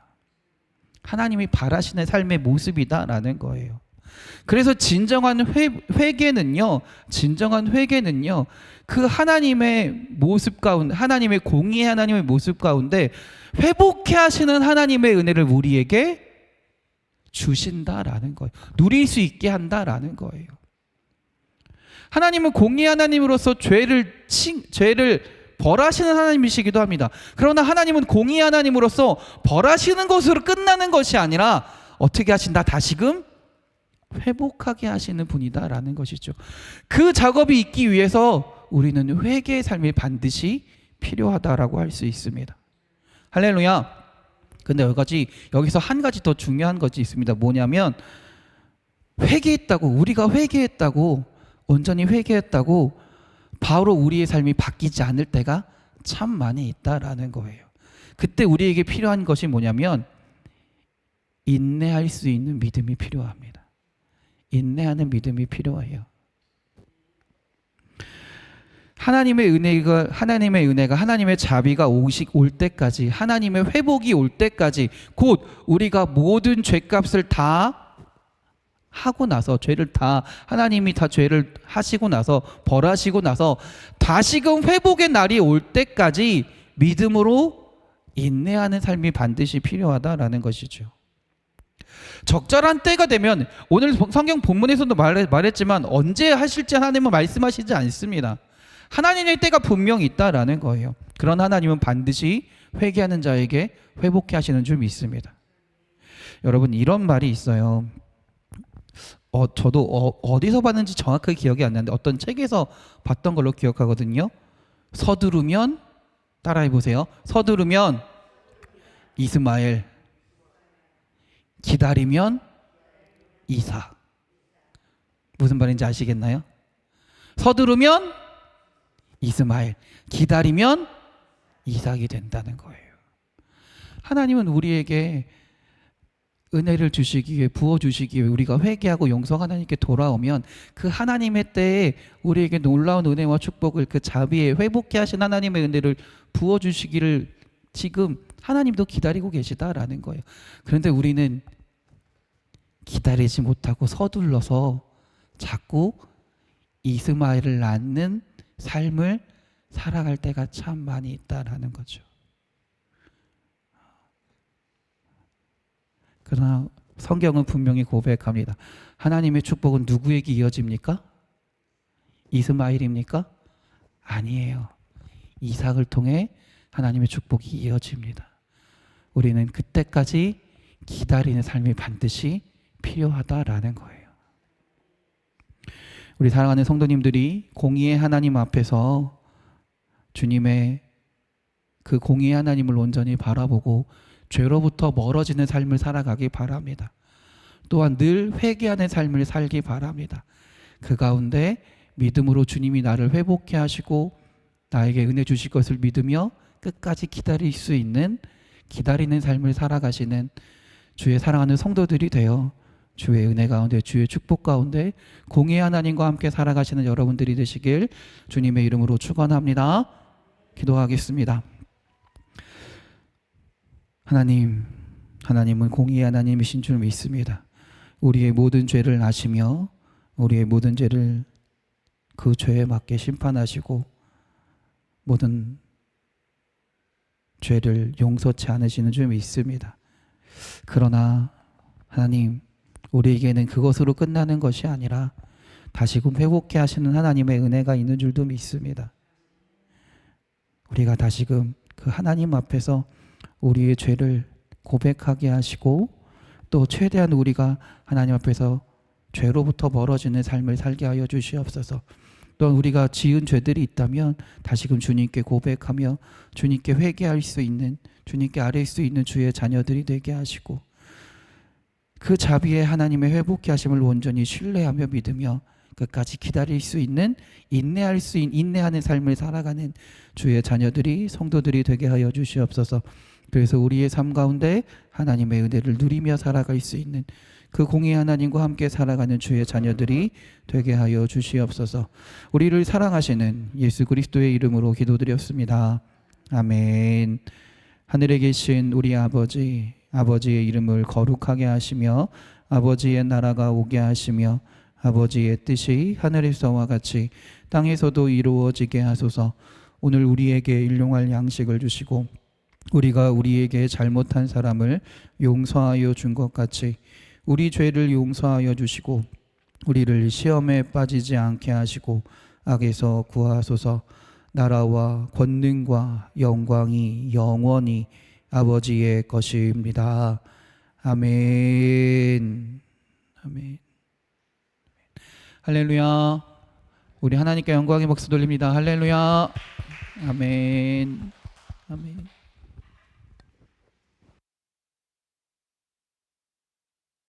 A: 하나님이 바라시는 삶의 모습이다라는 거예요. 그래서 진정한 회개는요, 그 하나님의 모습 가운데, 하나님의 공의의 하나님의 모습 가운데 회복해 하시는 하나님의 은혜를 우리에게 주신다라는 거예요. 누릴 수 있게 한다라는 거예요. 하나님은 공의의 하나님으로서 죄를 벌하시는 하나님이시기도 합니다. 그러나 하나님은 공의의 하나님으로서 벌하시는 것으로 끝나는 것이 아니라 어떻게 하신다? 다시금 회복하게 하시는 분이다라는 것이죠. 그 작업이 있기 위해서 우리는 회개의 삶이 반드시 필요하다라고 할 수 있습니다. 할렐루야. 근데 여기서 한 가지 더 중요한 것이 있습니다. 뭐냐면 우리가 회개했다고, 온전히 회개했다고 바로 우리의 삶이 바뀌지 않을 때가 참 많이 있다라는 거예요. 그때 우리에게 필요한 것이 뭐냐면 인내할 수 있는 믿음이 필요합니다. 인내하는 믿음이 필요해요. 하나님의 은혜가 하나님의 자비가 올 때까지, 하나님의 회복이 올 때까지, 곧 우리가 모든 죄값을 다 하고 나서, 하나님이 다 죄를 하시고 나서, 벌하시고 나서 다시금 회복의 날이 올 때까지 믿음으로 인내하는 삶이 반드시 필요하다라는 것이죠. 적절한 때가 되면, 오늘 성경 본문에서도 말했지만 언제 하실지 하나님은 말씀하시지 않습니다. 하나님의 때가 분명히 있다라는 거예요. 그런 하나님은 반드시 회개하는 자에게 회복해 하시는 줄 믿습니다. 여러분, 이런 말이 있어요. 저도 어디서 봤는지 정확하게 기억이 안 나는데 어떤 책에서 봤던 걸로 기억하거든요. 서두르면, 따라해 보세요. 서두르면 이스마엘, 기다리면 이삭. 무슨 말인지 아시겠나요? 서두르면 이스마엘, 기다리면 이삭이 된다는 거예요. 하나님은 우리에게 은혜를 주시기 위해, 부어주시기 위해 우리가 회개하고 용서 하나님께 돌아오면 그 하나님의 때에 우리에게 놀라운 은혜와 축복을, 그 자비에 회복케 하신 하나님의 은혜를 부어주시기를 지금 하나님도 기다리고 계시다라는 거예요. 그런데 우리는 기다리지 못하고 서둘러서 자꾸 이스마엘을 낳는 삶을 살아갈 때가 참 많이 있다라는 거죠. 그러나 성경은 분명히 고백합니다. 하나님의 축복은 누구에게 이어집니까? 이스마엘입니까? 아니에요. 이삭을 통해 하나님의 축복이 이어집니다. 우리는 그때까지 기다리는 삶이 반드시 필요하다라는 거예요. 우리 사랑하는 성도님들이 공의의 하나님 앞에서 주님의 그 공의의 하나님을 온전히 바라보고 죄로부터 멀어지는 삶을 살아가기 바랍니다. 또한 늘 회개하는 삶을 살기 바랍니다. 그 가운데 믿음으로 주님이 나를 회복케 하시고 나에게 은혜 주실 것을 믿으며 끝까지 기다릴 수 있는 기다리는 삶을 살아가시는 주의 사랑하는 성도들이 되어 주의 은혜 가운데 주의 축복 가운데 공의의 하나님과 함께 살아가시는 여러분들이 되시길 주님의 이름으로 축원합니다. 기도하겠습니다. 하나님은 공의의 하나님이신 줄 믿습니다. 우리의 모든 죄를 아시며 우리의 모든 죄를 그 죄에 맞게 심판하시고 모든 죄를 용서치 않으시는 줄 믿습니다. 그러나 하나님, 우리에게는 그것으로 끝나는 것이 아니라 다시금 회복케 하시는 하나님의 은혜가 있는 줄도 믿습니다. 우리가 다시금 그 하나님 앞에서 우리의 죄를 고백하게 하시고 또 최대한 우리가 하나님 앞에서 죄로부터 멀어지는 삶을 살게 하여 주시옵소서. 또한 우리가 지은 죄들이 있다면 다시금 주님께 고백하며 주님께 회개할 수 있는, 주님께 아뢰일 수 있는 주의 자녀들이 되게 하시고 그 자비의 하나님의 회복케 하심을 온전히 신뢰하며 믿으며 끝까지 기다릴 수 있는, 인내하는 삶을 살아가는 주의 자녀들이, 성도들이 되게 하여 주시옵소서. 그래서 우리의 삶 가운데 하나님의 은혜를 누리며 살아갈 수 있는 그 공의 하나님과 함께 살아가는 주의 자녀들이 되게 하여 주시옵소서. 우리를 사랑하시는 예수 그리스도의 이름으로 기도드렸습니다. 아멘. 하늘에 계신 우리 아버지의 이름을 거룩하게 하시며 아버지의 나라가 오게 하시며 아버지의 뜻이 하늘에서와 같이 땅에서도 이루어지게 하소서. 오늘 우리에게 일용할 양식을 주시고 우리가 우리에게 잘못한 사람을 용서하여 준 것 같이 우리 죄를 용서하여 주시고 우리를 시험에 빠지지 않게 하시고 악에서 구하소서. 나라와 권능과 영광이 영원히 아버지의 것입니다. 아멘. 아멘. 할렐루야. 우리 하나님께 영광의 박수 돌립니다. 할렐루야. 아멘. 아멘.